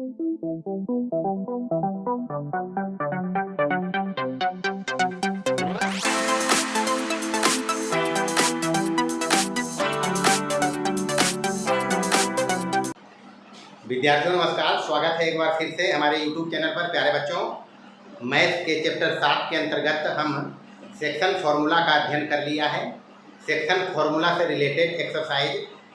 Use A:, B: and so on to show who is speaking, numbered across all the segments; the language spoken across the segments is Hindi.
A: विद्यार्थियों नमस्कार, स्वागत है एक बार फिर से हमारे YouTube चैनल पर। प्यारे बच्चों, मैथ के चैप्टर 7 के अंतर्गत हम सेक्शन फार्मूला का अध्ययन कर लिया है। सेक्शन फार्मूला से रिलेटेड एक्सरसाइज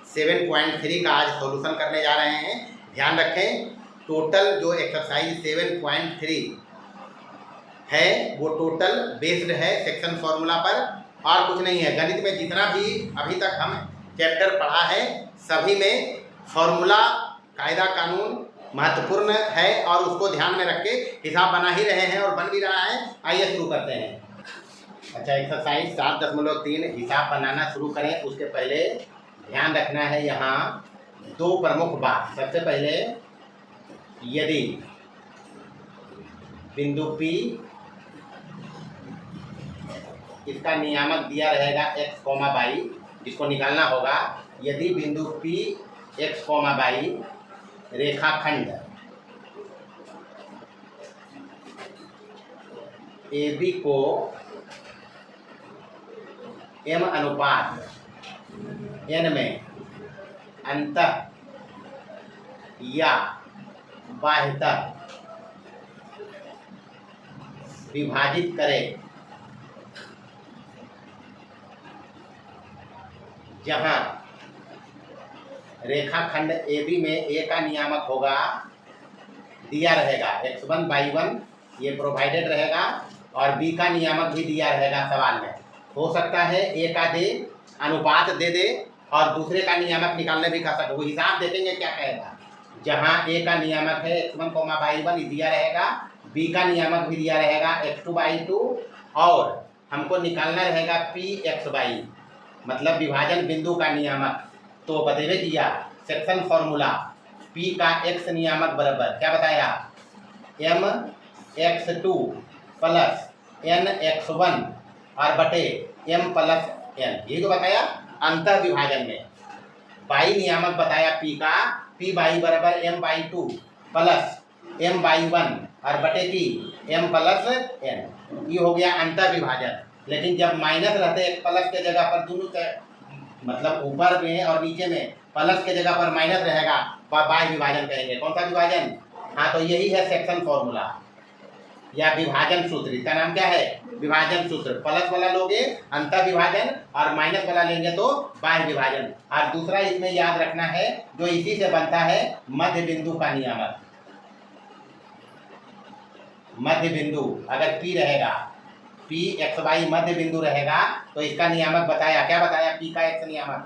A: 7.3 का आज सॉल्यूशन करने जा रहे हैं। ध्यान रखें, टोटल जो एक्सरसाइज 7.3 है वो टोटल बेस्ड है सेक्शन फार्मूला पर और कुछ नहीं है। गणित में जितना भी अभी तक हम चैप्टर पढ़ा है सभी में फार्मूला, कायदा, कानून महत्वपूर्ण है और उसको ध्यान में रख के हिसाब बना ही रहे हैं और बन भी रहा है। आइए शुरू करते हैं। अच्छा, एक्सरसाइज 7.3 हिसाब बनाना शुरू करें उसके पहले ध्यान रखना है यहाँ दो प्रमुख बात। सबसे पहले, यदि बिंदु P इसका नियामक दिया रहेगा x, y, जिसको निकालना होगा। यदि बिंदु P x, y रेखाखंड AB को m अनुपात n में अंतः या बाह्यतः विभाजित करे, जहां रेखाखंड AB में A का नियामक होगा, दिया रहेगा x1 y1, ये प्रोवाइडेड रहेगा और B का नियामक भी दिया रहेगा। सवाल में हो सकता है A का दे, अनुपात दे दे और दूसरे का नियामक निकालने भी कर सकते। वो हिसाब देखेंगे क्या कहेगा। जहां A का नियामक है x1, y1 दिया रहेगा, B का नियामक भी दिया रहेगा x2 y2 और हमको निकालना रहेगा Pxy, मतलब विभाजन बिंदु का नियामक। तो बतेवे किया सेक्शन फार्मूला P का x नियामक बराबर क्या बताया, mx2 प्लस nx1 और बटे m प्लस n, ये तो बताया। अंतर विभाजन में y नियामक बताया P का, Py बराबर m/2 प्लस m/1 और बटे की m प्लस n, ये हो गया अंतर विभाजन। लेकिन जब माइनस रहते एक प्लस के जगह पर दोनों मतलब ऊपर में और नीचे में प्लस के जगह पर माइनस रहेगा, बाह्य विभाजन कहेंगे। कौन सा विभाजन? हाँ, तो यही है सेक्शन फार्मूला या विभाजन सूत्र। इसका नाम क्या है? विभाजन सूत्र। प्लस वाला लोगे अंतर विभाजन और माइनस वाला लेंगे तो बाह्य विभाजन। और दूसरा इसमें याद रखना है जो इसी से बनता है, मध्य बिंदु का नियामक। मध्य बिंदु अगर P रहेगा, Pxy मध्य बिंदु रहेगा तो इसका नियामक बताया। क्या बताया? P का x नियामक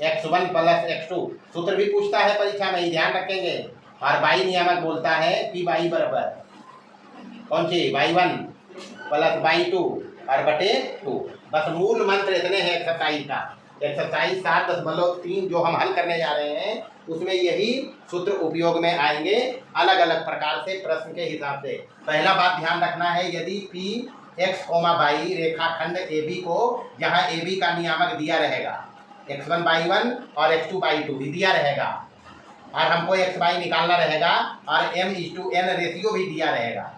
A: x1 प्लस x2। सूत्र भी पूछता है परीक्षा में, ध्यान रखेंगे। और y नियामक बोलता है Py बराबर कौन सी, y1 प्लस y2 और बटे 2। बस मूल मंत्र इतने हैं एक्सरसाइज का। एक्सरसाइज 7.3 जो हम हल करने जा रहे हैं उसमें यही सूत्र उपयोग में आएंगे, अलग अलग प्रकार से प्रश्न के हिसाब से। पहला बात ध्यान रखना है, यदि Px, y रेखाखंड AB को, जहां AB का नियामक दिया रहेगा x1 y1 और x2 y2 भी दिया रहेगा और हमको xy निकालना रहेगा और m/n रेशियो भी दिया रहेगा।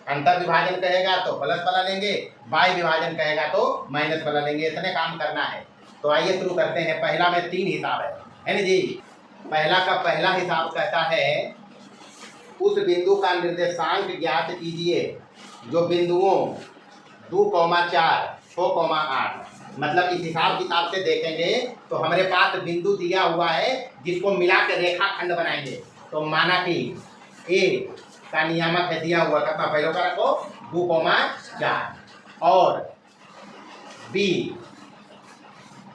A: अंतर विभाजन कहेगा तो प्लस वाला लेंगे, बाह्य विभाजन कहेगा तो माइनस वाला लेंगे। इतने काम करना है। तो आइए शुरू करते हैं। पहला में 3 हिसाब है ना जी। पहला का पहला हिसाब कहता है, उस बिंदु का निर्देशांक ज्ञात कीजिए जो बिंदुओं 2, 4, 6, 8। मतलब इस हिसाब किताब से देखेंगे तो हमारे पास बिंदु दिया हुआ है जिसको मिला के रेखाखंड बनाएंगे। तो माना कि A का नियामक है दिया हुआ, कितना पहले का रखो 2, 4 और B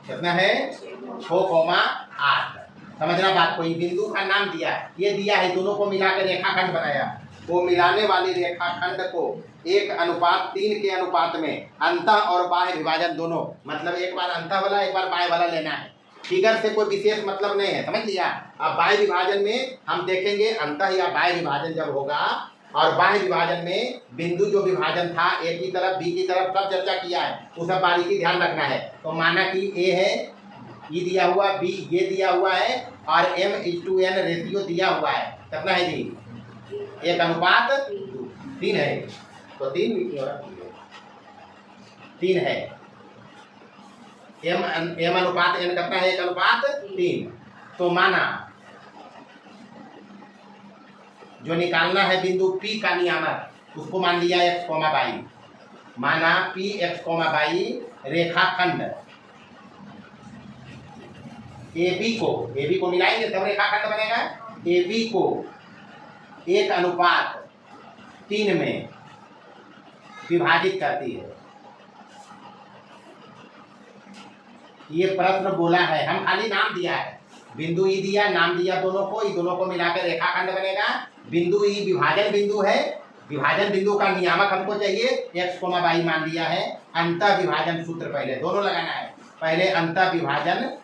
A: कितना है 6, 8। समझना बात, कोई बिंदु का नाम दिया, ये दिया है, दोनों को मिलाकर रेखाखंड बनाया। वो मिलाने वाली रेखाखंड को 1:3 के अनुपात में अंतः और बाह्य विभाजन दोनों, मतलब एक बार अंतः वाला एक बार बाह्य वाला लेना है। फिगर से कोई विशेष मतलब नहीं है, समझ लिया। अब बाह्य विभाजन में हम देखेंगे अंतः या बाह्य विभाजन जब होगा, और बाह्य विभाजन में बिंदु जो विभाजन था A की तरफ B की तरफ सब चर्चा किया है, वो सब बारीकी ध्यान रखना है। तो माना कि A है, ये दिया हुआ, B ये दिया हुआ है और m/n रेशियो दिया हुआ है। कितना है जी? 1:3 है। तो 3 है। m अनुपात n कितना है? 1:3। तो माना जो निकालना है बिंदु P का नियामक, उसको मान लिया x, y। माना P x, y रेखाखंड AB को मिलाएंगे तब रेखाखंड बनेगा। AB को 1:3 में विभाजित करती है। ये प्रश्न बोला है, हम खाली नाम दिया है, बिंदु ई दिया, नाम दिया दोनों को, ये दोनों को मिलाकर रेखाखंड बनेगा। बिंदु ई विभाजन बिंदु है, विभाजन बिंदु का नियामक हमको चाहिए, x, y मान लिया है। अंतः विभाजन सूत्र पहले दोनों लगाना है। पहले अंतः विभाजन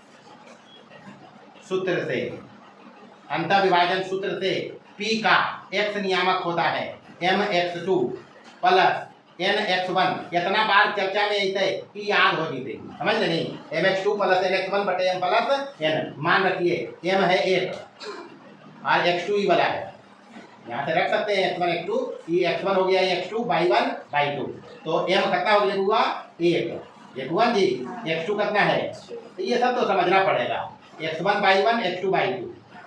A: सूत्र से P का x नियामक होता है mx2 प्लस nx1। कितना बार चर्चा में ऐसे कि याद हो जीते, समझ ले नहीं? mx2 प्लस nx1 बटे m प्लस n। मान रखिए m है 1 और x2 ही वाला है, यहाँ से रख सकते हैं x1 x2, ये x1 हो गया, x2 y1 y2। तो m कितना हो गया हुआ? 1 जी। x2 कितना है? तो ये सब तो समझना पड़ेगा। x1 y1 x2 y2,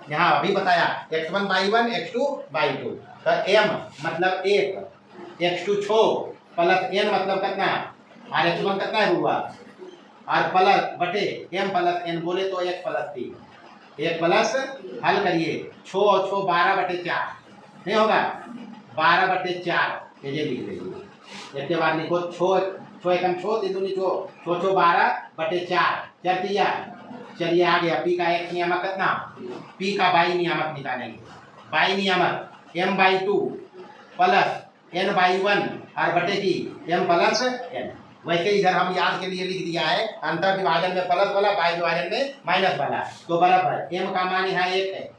A: यहाँ अभी बताया x1 y1 x2 y2। तो m मतलब 1, x2 छो प्लस n मतलब कितना, और x1 कितना है हुआ, और प्लस बटे m प्लस n बोले तो 1 प्लस 3, 1 प्लस हल करिए, छो और छो 12/4 नहीं होगा, 12/4 ये लिख लीजिए। इसके बाद लिखो छो एकम छो, तीन दूनी छो, छो 12/4 चल दिया। चलिए आ गया P का x नियामक कितना, P का y नियामक निकालेंगे। y नियामक m/2 प्लस n/1 और बटे की m प्लस n। वैसे इधर हम याद के लिए लिख दिया है, अंतर विभाजन में प्लस वाला, बाई विभाजन में माइनस वाला। तो बराबर m का मान यहाँ 1 है,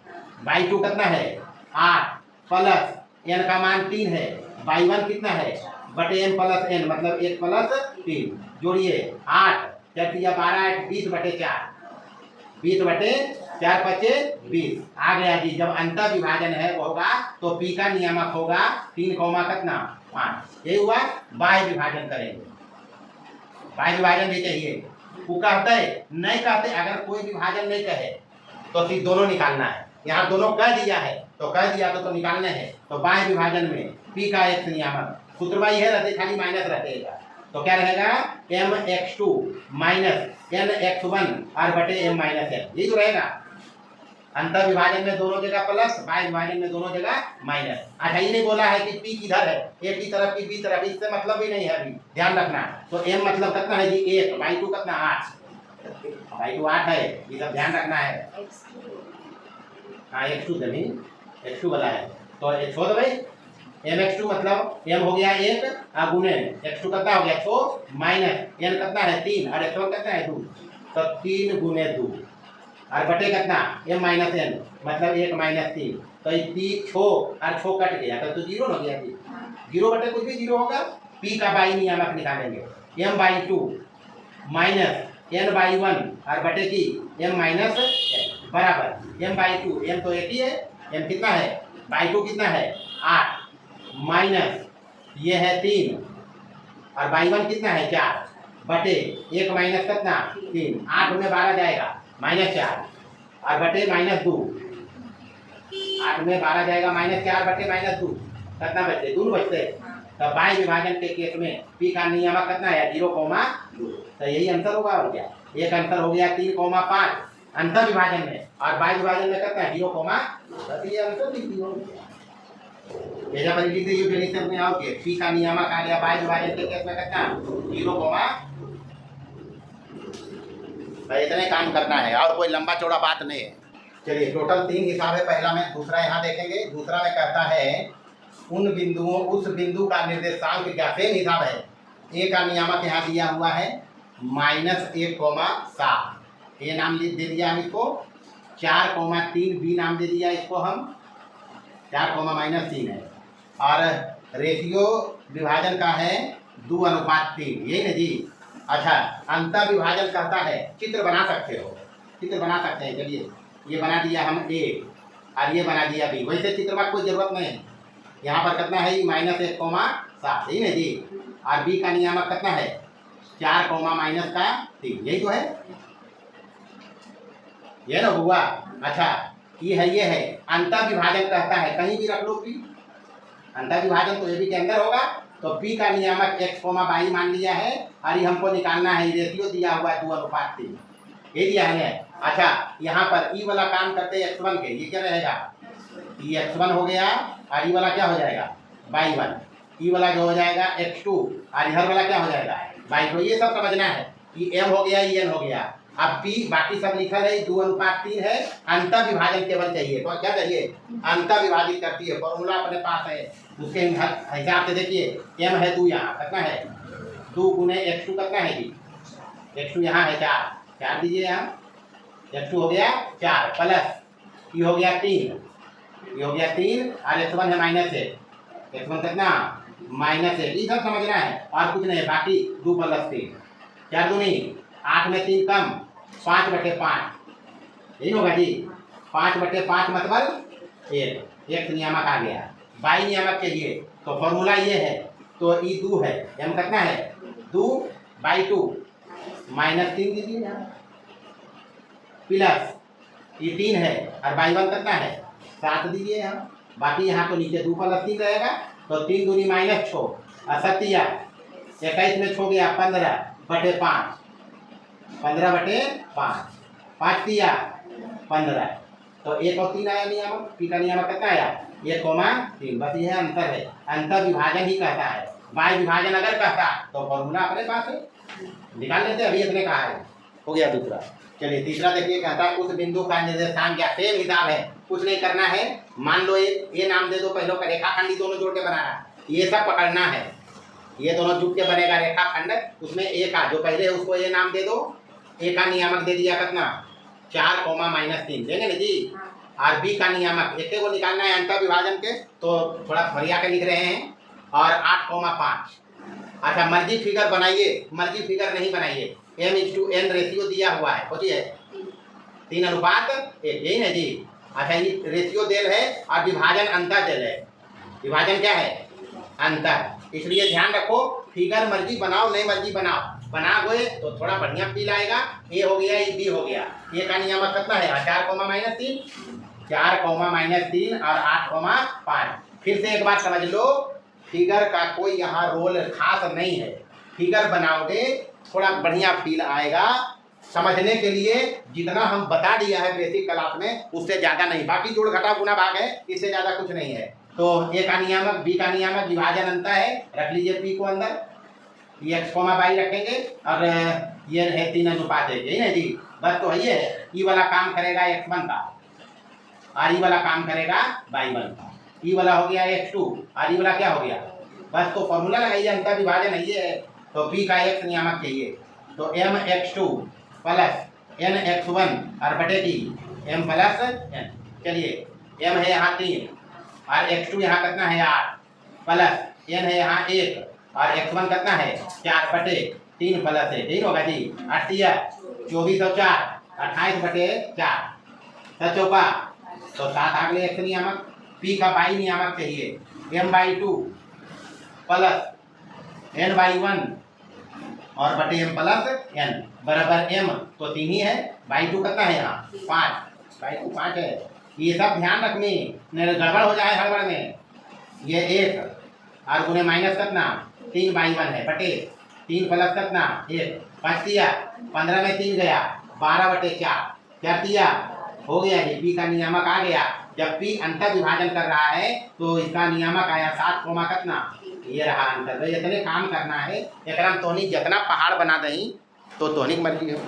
A: y2 कितना है 8 प्लस n का मान 3 है, y1 कितना है बटे m प्लस n मतलब 1 प्लस 3। जोड़िए 8 4 12 8 20/4, 20/4 बचे 20 आ गया जी। जब अंतर विभाजन है वो होगा तो P का नियामक होगा 3, कितना 5। यही हुआ। बाह्य विभाजन करेंगे, बाह्य विभाजन भी चाहिए। वो कहते नहीं कहते, अगर कोई विभाजन नहीं कहे तो फिर दोनों निकालना है। यहाँ दोनों कह दिया है तो कह दिया तो निकालने हैं। तो बाह्य विभाजन में P का x नियामक सूत्र वही है, रहते खाली माइनस रहेगा। तो क्या रहेगा mx2 माइनस nx1 और बटे m माइनस n, यही तो रहेगा। अंतर विभाजन में दोनों जगह प्लस, बाह्य विभाजन में दोनों जगह माइनस। अच्छा ये नहीं बोला है कि P किधर है, एक ही तरफ की बी तरफ, इससे मतलब भी नहीं है, अभी ध्यान रखना। तो m मतलब कितना है जी 1, y2 कितना 8, y2 8 है, ये सब ध्यान रखना है। हाँ x2 जमीन x2 वाला है तो छोड़ दो भाई। mx2 मतलब m हो गया 1 गुने x2 कितना हो गया 6 माइनस n कितना है 3 और x1 कितना है 2, तो 3 गुने 2 और बटे कितना m माइनस n मतलब 1 माइनस 3। तो ये 3 छो और छो कट गया तो 0 हो गया जी, 0 बटे कुछ भी 0 होगा। P का y नियामक निकालेंगे m/2 माइनस n/1 और बटे की m माइनस n बराबर m/2, m तो एक ही है, m कितना है y2 कितना है 8 माइनस ये है 3 और y1 कितना है 4 बटे 1 माइनस कितना 3, 8 में 12 जाएगा -4 और बटे -2, 8 में 12 जाएगा -4 बटे -2 कितना बचते 2 बचते। तो बाह्य विभाजन के केस में P का नियामक कितना है 0,2। तो यही आंसर होगा और क्या। एक आंसर हो गया 3,5 अंतर विभाजन में, और बाह्य विभाजन में कितना है 0,2। ये आंसर लिख दियो, ऐसा पर लिख दीजिए डेफिनेशन में आओगे। P का नियामक आ गया बाह्य विभाजन के केस में कितना 0, भाई इतने काम करना है और कोई लंबा चौड़ा बात नहीं है। चलिए टोटल 3 हिसाब है, पहला में दूसरा यहाँ देखेंगे। दूसरा में कहता है उन बिंदुओं उस बिंदु का निर्देशांक क्या, सेम हिसाब है। ए का नियामक यहाँ दिया हुआ है -1,7, ए नाम दे दिया हम इसको। 4,3 बी नाम दे दिया इसको हम, 4,-3 है। और रेशियो विभाजन का है 2:3, यही ना जी। अच्छा अंतर विभाजन कहता है, चित्र बना सकते हो, चित्र बना सकते हैं। चलिए ये बना दिया हम ए और ये बना दिया बी। वैसे चित्र में कोई जरूरत नहीं है। यहाँ पर कितना है -1, सही ना जी। और बी का नियामक कितना है 4, -3, यही तो है, ये ना हुआ। अच्छा ये है अंतर विभाजन कहता है, कहीं भी रख लो पी, अंतर विभाजन तो ए बी के अंदर होगा। तो पी का नियामक x, y मान लिया है और ये हमको निकालना है, रेशियो दिया हुआ है 2:3, ये दिया है। अच्छा यहाँ पर ई वाला काम करते हैं x1 के, ये क्या रहेगा, ये x1 हो गया और ई वाला क्या हो जाएगा y1, ई वाला जो हो जाएगा x2 और इधर वाला क्या हो जाएगा y2। ये सब समझना है, ये m हो गया, ये n हो गया। अब p बाकी सब लिखल है 2:3 है, अंतर विभाजन केवल चाहिए। तो क्या चाहिए, अंतर विभाजित करती है, फॉर्मूला अपने पास है, उसके हिसाब से देखिए m है 2, यहाँ कितना है 2 गुने x2 कितना है जी, x2 यहाँ है 4 दीजिए, यहाँ x2 हो गया 4 प्लस ये हो गया 3, ये हो गया 3 और x1 है -1, x1 कितना -1, ये सब समझना है और कुछ नहीं। बाकी 2 + 3 4 दूनी 8 में 3 कम 5/5, यही होगा जी। 5/5 मतलब 1, x नियामक आ गया। y नियामक चाहिए तो फॉर्मूला ये है, तो ई 2 है, m कितना है 2/2 -3 दीजिए प्लस ये 3 है और y1 कितना है 7 दीजिए यहाँ। बाकी यहाँ तो नीचे 2 + 3 रहेगा, तो 3 दूनी -6 और 7 21 में 6 गया 15/5, 15/5, 5 दिया 15, तो 1 और 3 आया नियामक। पी का नियामक कितना आया 1,3, बस यह अंतर है, अंतर विभाजन ही कहता है। y विभाजन अगर कहता तो फॉर्मूला अपने पास है, निकाल लेते, अभी अपने कहा है, हो गया दूसरा। चलिए तीसरा देखिए, कहता है उस बिंदु का निर्देशांक क्या, सेम हिसाब है, कुछ नहीं करना है। मान लो ये नाम दे दो, पहले का रेखाखंड दोनों जोड़ के बनाना, ये सब पकड़ना है, ये दोनों जुट के बनेगा रेखाखंड। उसमें ए का जो पहले है उसको ये नाम दे दो, ए का नियामक दे दिया कितना 4, -3 देंगे ना जी। और बी का नियामक एक को निकालना है अंतर विभाजन के, तो थोड़ा फरिया के लिख रहे हैं, और 8,5। अच्छा मर्जी फिगर बनाइए, मर्जी फिगर नहीं बनाइए, m/n रेशियो दिया हुआ है, सोचिए 3:1, यही ना जी। अच्छा ये रेशियो देल है और विभाजन अंतर देल है, विभाजन क्या है अंतर, इसलिए ध्यान रखो फिगर मर्जी बनाओ नहीं मर्जी बनाओ, बना गए तो थोड़ा बढ़िया फील आएगा। ए हो गया, ये बी हो गया, ए का नियामक कितना है 4, -3, 4, -3 और 8,5। फिर से एक बात समझ लो, फिगर का कोई यहाँ रोल खास नहीं है, फिगर बनाओगे थोड़ा बढ़िया फील आएगा। समझने के लिए जितना हम बता दिया है बेसिक क्लास में उससे ज़्यादा नहीं, बाकी जोड़ घटा गुना भाग है, इससे ज़्यादा कुछ नहीं है। तो ए का नियामक बी का नियामक विभाजन अंतर है, रख लीजिए पी को अंदर, ये x, y रखेंगे और ये है 3:1, यही ना जी। बस तो ये ई वाला काम करेगा x1 का और ई वाला काम करेगा y1 का, ई वाला हो गया x2 और ई वाला क्या हो गया, बस तो फॉर्मूला लगाइए, अंतर विभाजन है ये है। तो p का x नियामक चाहिए, तो m/x2 + n/x1 और बटे की m + n। चलिए m है यहाँ 3 और x2 यहाँ कितना है 8 प्लस n है यहाँ 1 और x1 कितना है 4/3 + 1, ठीक होगा जी। 8 24 और 4 28/4, 7 चौका तो 7 आ गए x नियामक। p का y नियामक चाहिए, m/2 + n/1 और बटे m + n बराबर m, तो 3 ही है, y2 कितना है यहाँ 5, y2 5 है। ये सब ध्यान रखनी, नहीं गड़बड़ हो जाए हड़बड़ में। ये 1 और गुने माइनस कितना 3/1 है, बटे 3 प्लस कितना 1, 5 दिया 15 में 3 गया 12/4, क्या दिया हो गया जी। पी का नियामक आ गया, जब पी अंतर विभाजन कर रहा है तो इसका नियामक आया 7, कितना ये रहा अंतर। तो इतने काम करना है, एक तोहनी जितना पहाड़ बना दही तो तोहनी की मर्जी हो।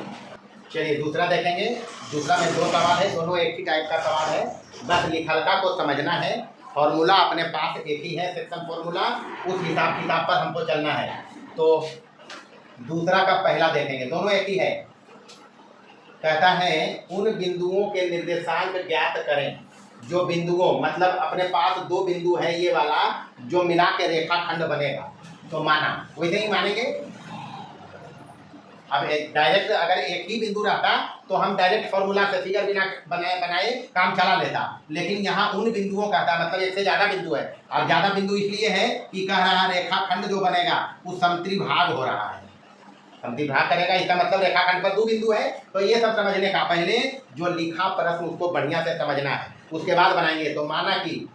A: चलिए दूसरा देखेंगे, दूसरा में 2 सवाल है, दोनों एक ही टाइप का सवाल है, बस लिखलका को समझना है। फॉर्मूला अपने पास एक ही है, सेक्शन फॉर्मूला, उस हिसाब किताब पर हमको चलना है। तो दूसरा का पहला देखेंगे, दोनों एक ही है। कहता है उन बिंदुओं के निर्देशांक ज्ञात करें, जो बिंदुओं मतलब अपने पास 2 बिंदु है ये वाला, जो मिला के रेखाखंड बनेगा। तो माना वैसे ही मानेंगे, अब डायरेक्ट अगर एक ही बिंदु रहता तो हम डायरेक्ट फॉर्मूला से फिगर बिना बनाए काम चला लेता, लेकिन यहाँ उन बिंदुओं का था, मतलब एक से ज्यादा बिंदु है, और ज्यादा बिंदु इसलिए है कि कह रहा रेखाखंड जो बनेगा वो समत्रिभाग हो रहा है, समत्रिभाग करेगा, इसका मतलब रेखाखंड पर 2 बिंदु है। तो ये सब समझने का पहले जो लिखा प्रश्न उसको बढ़िया से समझना है, उसके बाद बनाएंगे। तो माना कि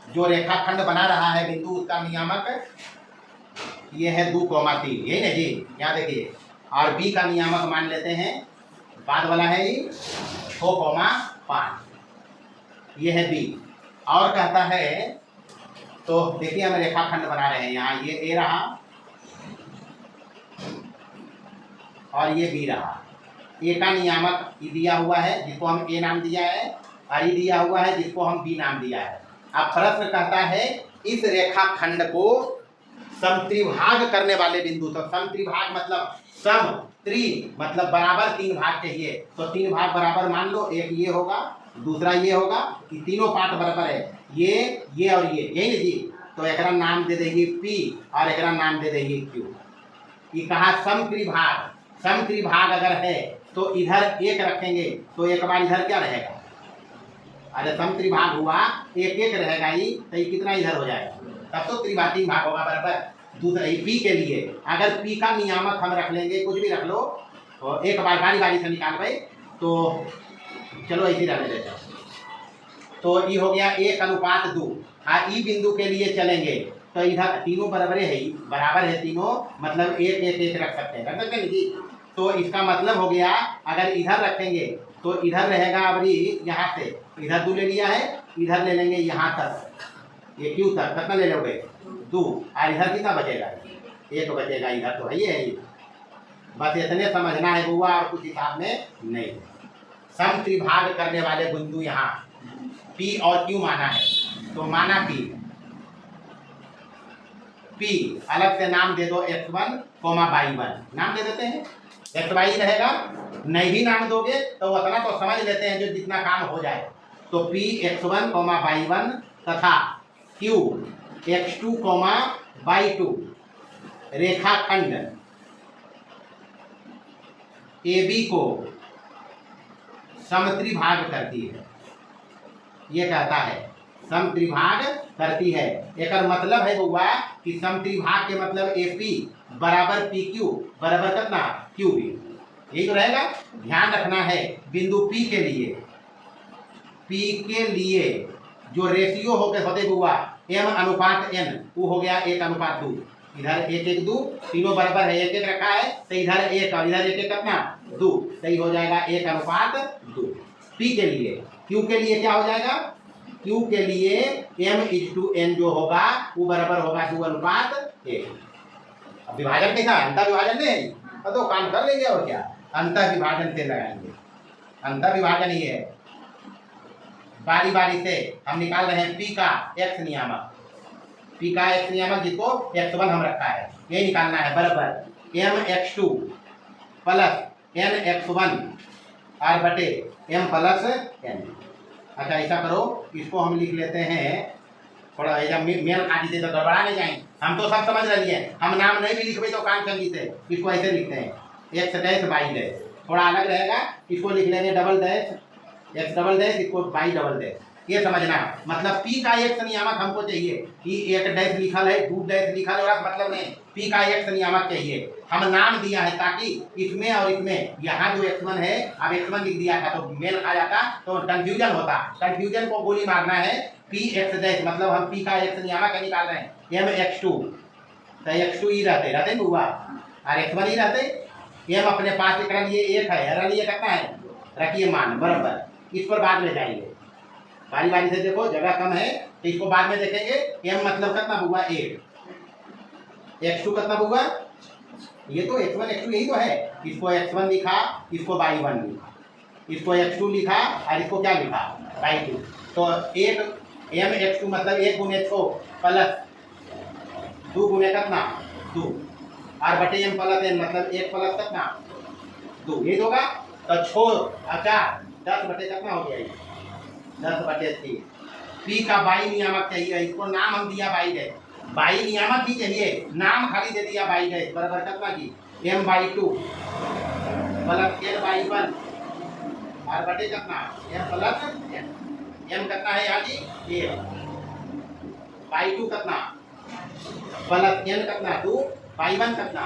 A: जो रेखाखंड बना रहा है बिंदु, उसका नियामक ये है 2,3, यही ना जी, यहाँ देखिए, और बी का नियामक मान लेते हैं, बाद वाला है ये 6,5, ये है बी। और कहता है, तो देखिए हम रेखाखंड बना रहे हैं, यहाँ ये ए रहा और ये बी रहा। ए का नियामक ई दिया हुआ है जिसको हम ए नाम दिया है, और ई दिया हुआ है जिसको हम बी नाम दिया है। अब प्रश्न कहता है इस रेखाखंड को समत्रिभाग करने वाले बिंदु, तो समत्रिभाग मतलब सम त्रि मतलब बराबर 3 भाग चाहिए, तो 3 भाग बराबर मान लो, एक ये होगा, दूसरा ये होगा, कि तीनों पार्ट बराबर है, ये और ये, यही ना जी। तो एक नाम दे देगी P और एक नाम दे देगी Q। ये कहा समत्रिभाग, समत्रिभाग अगर है तो इधर 1 रखेंगे तो एक बार इधर क्या रहेगा, अरे समत्रिभाग हुआ 1 रहेगा ही, तो ये कितना इधर हो जाएगा, तब तो त्रिभाग भाग होगा बराबर। दूसरा पी के लिए अगर पी का नियामक हम रख लेंगे, कुछ भी रख लो, तो एक बार बारी बारी से निकाल भाई, तो चलो ऐसे रहने देते हैं। तो ये हो गया 1:2। हाँ, ई बिंदु के लिए चलेंगे तो इधर तीनों बराबर है, बराबर है तीनों, मतलब 1 रख सकते हैं जी। तो इसका मतलब हो गया अगर इधर रखेंगे तो इधर रहेगा, अभी यहाँ से इधर 2 ले लिया है, इधर ले लेंगे यहाँ तक, ये क्यों तक कितना ले लोगे 2, और इधर कितना बचेगा 1 बचेगा, इधर तो है ये। बस इतने समझना है बुआ, और कुछ हिसाब में नहीं। समत्रिभाग करने वाले बिंदु यहाँ P और Q माना है, तो माना कि P अलग से नाम दे दो x1, y1 नाम दे देते हैं, xy रहेगा, नहीं भी नाम दोगे तो उतना तो समझ लेते हैं जो जितना काम हो जाए। तो P x1, y1 तथा Q x2, y2 रेखाखंड AB को समत्रिभाग करती है, ये कहता है समत्रिभाग करती है। एक मतलब है बउआ कि समत्रिभाग के मतलब AP बराबर PQ बराबर कितना QB, यही तो रहेगा। ध्यान रखना है बिंदु P के लिए जो रेशियो होते बउआ M/N, वो हो गया 1:2, इधर 1:2, तीनों बराबर है, 1 रखा है, तो इधर 1 और इधर 1 कितना 2, सही हो जाएगा 1:2। P के लिए, Q के लिए क्या हो जाएगा, Q के लिए M/N जो होगा वो बराबर होगा 2:1। अब विभाजन कैसा, अंतर विभाजन नहीं, तो काम कर लेंगे और क्या, अंतर विभाजन से लगाएंगे, अंतर विभाजन ही है। बारी बारी से हम निकाल रहे हैं P का x नियामक, P का x नियामक जिसको x1 हम रखा है, ये निकालना है, बराबर mx2 प्लस nx1 r बटे m प्लस n। अच्छा ऐसा करो, इसको हम लिख लेते हैं, थोड़ा ऐसा मेल खाली से तो गड़बड़ा नहीं जाएंगे, हम तो सब समझ रही है, हम नाम नहीं भी लिखवे तो काम चंगी से, इसको ऐसे लिखते हैं x डैश y डैश, थोड़ा अलग रहेगा, इसको लिख लेंगे double dash x double dash, इसको y डबल डैश, ये समझना। मतलब P का x नियामक हमको चाहिए कि 1 डैश लिखल है, 2 डैश लिखल है, और मतलब नहीं, P का x नियामक चाहिए, हम नाम दिया है ताकि इसमें और इसमें, यहाँ जो x1 है अब x1 लिख दिया था तो मेल खा जाता, तो कंफ्यूजन होता, कंफ्यूजन को गोली मारना है। P x डैश मतलब हम P का x नियामक निकाल रहे हैं mx2, तो x2 ही रहते हुआ और x1 ही रहते, m अपने पास एक लिए 1 है, रन ये कितना है, रखिए मान बराबर, इस पर बाद में जाएंगे, बारी बारी से देखो, जगह कम है तो इसको बाद में देखेंगे। m मतलब कितना हुआ 1, x2 कितना हुआ, ये तो x1 x2 यही तो है, इसको x1 लिखा, इसको y1 लिखा, इसको x2 लिखा और इसको क्या लिखा y2, तो 1 mx2 मतलब 1 गुने 6 प्लस 2 गुने कितना 2 और बटे m प्लस n मतलब 1 प्लस कितना 2, ये होगा, तो 6 और 4 10 बटे कितना हो गया, 10 बटे 3। P का y नियामक चाहिए, इसको नाम हम दिया y है, y नियामक ही चाहिए, नाम खाली दे दिया y है, बराबर कितना की m/2 plus N by one और बटे कितना एम प्लस एन। एम कितना है यहाँ जी ए बाई टू कितना प्लस एन कितना टू बाई वन कितना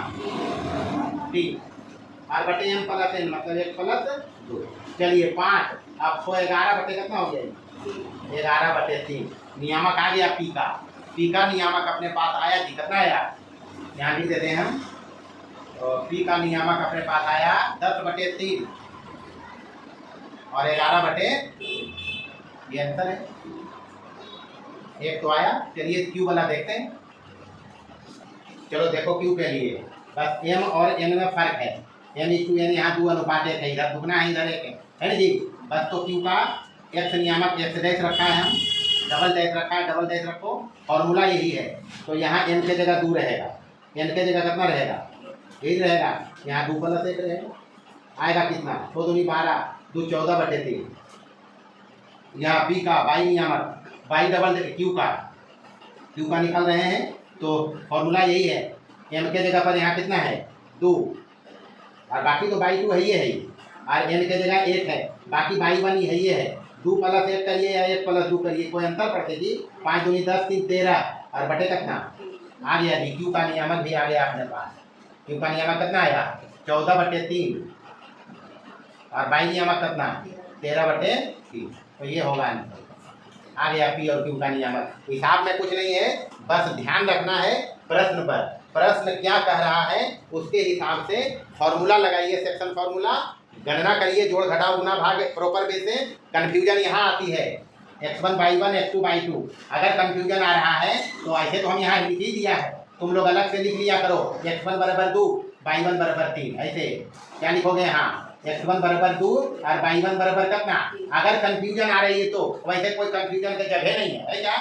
A: तीन और बटे एम प्लस एन मतलब एक प्लस दो। चलिए 5 अब 111 बटे कितना हो गया 11 बटे 3। नियामक आ गया पी का नियामक अपने पास आया जी कितना आया यहाँ भी देते हैं हम। पी का नियामक अपने पास आया 10 बटे 3 और 11 बटे ये आंसर है। एक तो आया। चलिए क्यू वाला देखते हैं। चलो देखो क्यू के लिए बस एम और एन में फर्क है। एम इज टू एन यहाँ 2 अनुपात 1 है इधर दुगना है इधर 1 है ना जी। बस तो क्यू का एक्स नियामक एक्स डैश रखा है हम डबल डैश रखा है डबल डैश रखो फॉर्मूला यही है। तो यहाँ एन के जगह 2 रहेगा एन के जगह कितना रहेगा 1 रहेगा यहाँ 2 प्लस 1 रहेगा आएगा कितना 2 दूनी 12 2 14 बटे 3। यहाँ पी का बाई नियामक बाई डबल क्यू का निकाल रहे हैं तो फॉर्मूला यही है। एम के जगह पर यहाँ कितना है 2 और बाकी तो बाई 2 है ये है और एन के जगह 1 है बाकी बाई 1 ही है ये है। 2 प्लस 1 करिए या 1 प्लस 2 करिए कोई अंतर पड़ते जी 5 दूनी 10 3 13 और बटे कितना आ गया जी। क्यू का नियामक भी आ गया अपने पास। क्यू का नियामक कितना आया 14 बटे 3 और बाई नियामक कितना 13 बटे 3। तो ये होगा आंसर आ गया पी और क्यू का नियामक। हिसाब में कुछ नहीं है बस ध्यान रखना है प्रश्न पर। प्रश्न क्या कह रहा है उसके हिसाब से फॉर्मूला लगाइए सेक्शन फॉर्मूला गणना करिए जोड़ घटाव गुना भाग प्रॉपर वे से। कन्फ्यूजन यहाँ आती है x1 बाई 1 x2 बाई 2। अगर कन्फ्यूजन आ रहा है तो ऐसे तो हम यहाँ लिख ही दिया है तुम लोग अलग से लिख लिया करो x1 बराबर 2 बाई 1 बराबर 3 ऐसे क्या लिखोगे यहाँ x1 बराबर 2 और बाई 1 बराबर कितना। अगर कंफ्यूजन आ रही है तो वैसे कोई कंफ्यूजन की जगह नहीं है क्या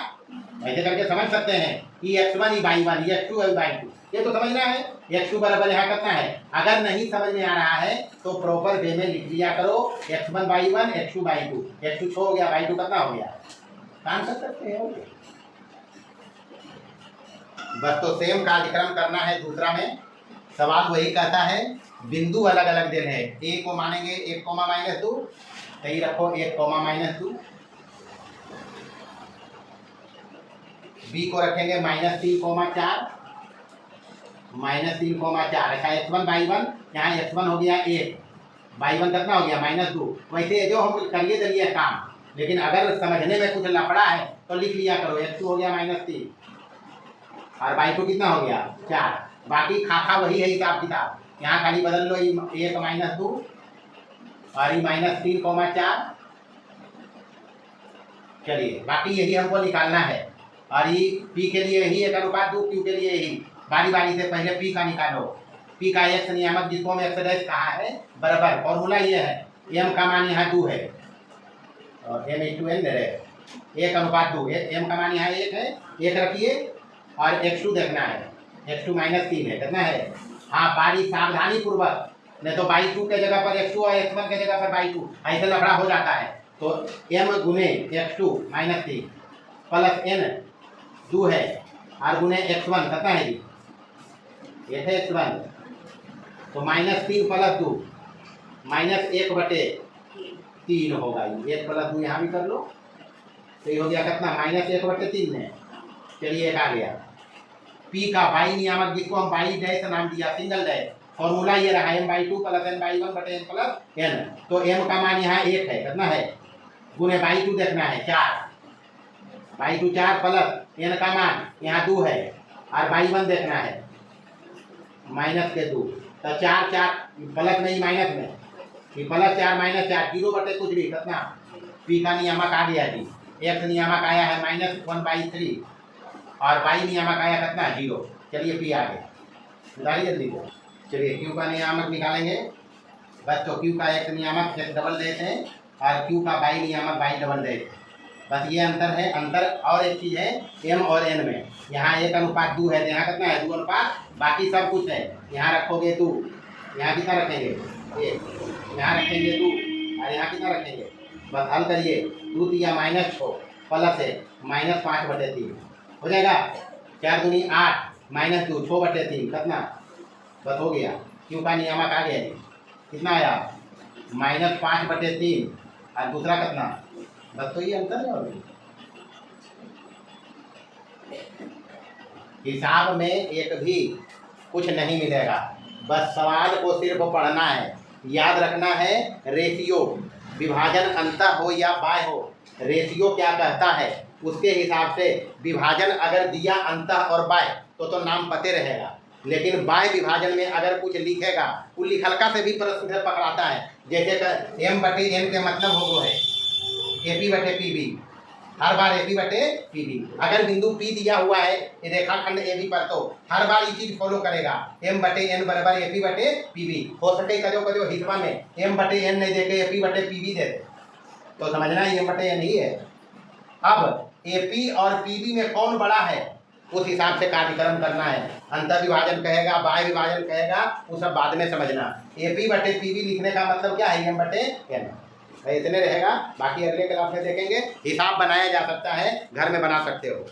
A: ऐसे करके समझ सकते हैं कि x1 ही बाई 1 ये x2 है बाई 2 ये तो समझना है। x2 बराबर यहाँ कितना है अगर नहीं समझ में आ रहा है तो प्रॉपर वे में लिख लिया करो x1 by 1 x2 by 2 x2 6 हो गया बाई 2 कितना हो गया काम कर सकते हैं। बस तो सेम कार्यक्रम करना है दूसरा में सवाल वही कहता है बिंदु अलग अलग देने हैं। ए को मानेंगे 1 कोमा माइनस 2 सही रखो 1 कोमा माइनस 2। बी को रखेंगे -3 कोमा 4 -3 कोमा 4 ऐसा x1 बाई 1 यहाँ x1 हो गया 1 बाई 1 कितना हो गया -2। वैसे जो हम करिए चलिए काम लेकिन अगर समझने में कुछ लफड़ा है तो लिख लिया करो x2 हो गया -3 और बाई 2 कितना हो गया 4 बाकी खाखा वही है हिसाब किताब यहाँ खाली बदल लो 1 -2 और -3 कोमा 4। चलिए बाकी यही हमको निकालना है और ये पी के लिए यही 1 अनुपात 2 क्यू के लिए यही बारी बारी से पहले पी का निकालो। पी का एक्स नियामक जिसको हम एक्स डैश कहा है बराबर फॉर्मूला ये है एम का मान यहाँ 2 है और एम इज टू एन 1 अनुपात 2 एम का मान यहाँ 1 है 1 रखिए और x2 देखना है x2 -3 है कितना है हाँ बारी सावधानी पूर्वक नहीं तो बाई 2 के जगह पर x2 और x1 के जगह पर बाई 2 ऐसे लफड़ा हो जाता है। तो m गुने x2 -3 प्लस n 2 है और गुने x1 कितना है जी ये है x1 तो -3 प्लस 2 -1 बटे 3 होगा ये 1 प्लस 2 यहाँ भी कर लो तो ये हो गया कितना -1 बटे 3 है। चलिए एक आ गया पी का बाई नियामक जिसको हम बाई डैश नाम दिया सिंगल डैश फॉर्मूला ये रहा m/2 + n/1 बटे n + n। तो m का मान यहाँ 1 है कितना है गुने बाई 2 देखना है 4 बाई 2 4 प्लस n का मान यहाँ 2 है और बाई 1 देखना है माइनस के 2 तो 4 4 प्लस नहीं माइनस में कि +4 -4 0 बटे कुछ भी कितना पी का नियामक आ गया जी। x नियामक आया है -1/3 और बाई नियामक आया कितना 0। चलिए पी आ गया निकालिए जल्दी को। चलिए क्यू का नियामक निकालेंगे बस तो क्यू का x नियामक डबल देते हैं और क्यू का बाई नियामक बाई डबल देते हैं बस ये अंतर है। अंतर और एक चीज़ है m और n में यहाँ 1 अनुपात 2 है यहाँ कितना है 2 अनुपात बाकी सब कुछ है यहाँ रखोगे 2 यहाँ कितना रखेंगे 1 यहाँ रखेंगे 2 और यहाँ कितना रखेंगे बस हल करिए 2 दिया -6 प्लस है -5 बटे 3 हो जाएगा 4 दूनी 8 -2 6 बटे 3 कितना बस हो गया क्यू का नियामक आ गया जी। कितना आया -5/3 और दूसरा कितना, बस तो ये अंतर है। और हिसाब में एक भी कुछ नहीं मिलेगा, बस सवाल को सिर्फ पढ़ना है, याद रखना है। रेशियो विभाजन अंतः हो या बाय हो, रेशियो क्या कहता है उसके हिसाब से विभाजन अगर दिया अंतः और बाय तो नाम पते रहेगा, लेकिन बाय विभाजन में अगर कुछ लिखेगा वो लिखलका से भी प्रश्न पकड़ाता है। जैसे m/n के मतलब हो है AP/PB, हर बार AP/PB। अगर बिंदु P दिया हुआ है रेखाखंड AB पर तो हर बार ये चीज फॉलो करेगा, m/n बराबर AP/PB। हो सके कजो हिस्सा में m/n नहीं देके AP/PB दे दे, तो समझना है m/n ही है। अब AP और PB में कौन बड़ा है उस हिसाब से कार्यक्रम करना है। अंतर विभाजन कहेगा, बाह्य विभाजन कहेगा, वो सब बाद में समझना। AP/PB लिखने का मतलब क्या है, m/n इतने रहेगा। बाकी अगले क्लास में देखेंगे। हिसाब बनाया जा सकता है, घर में बना सकते हो।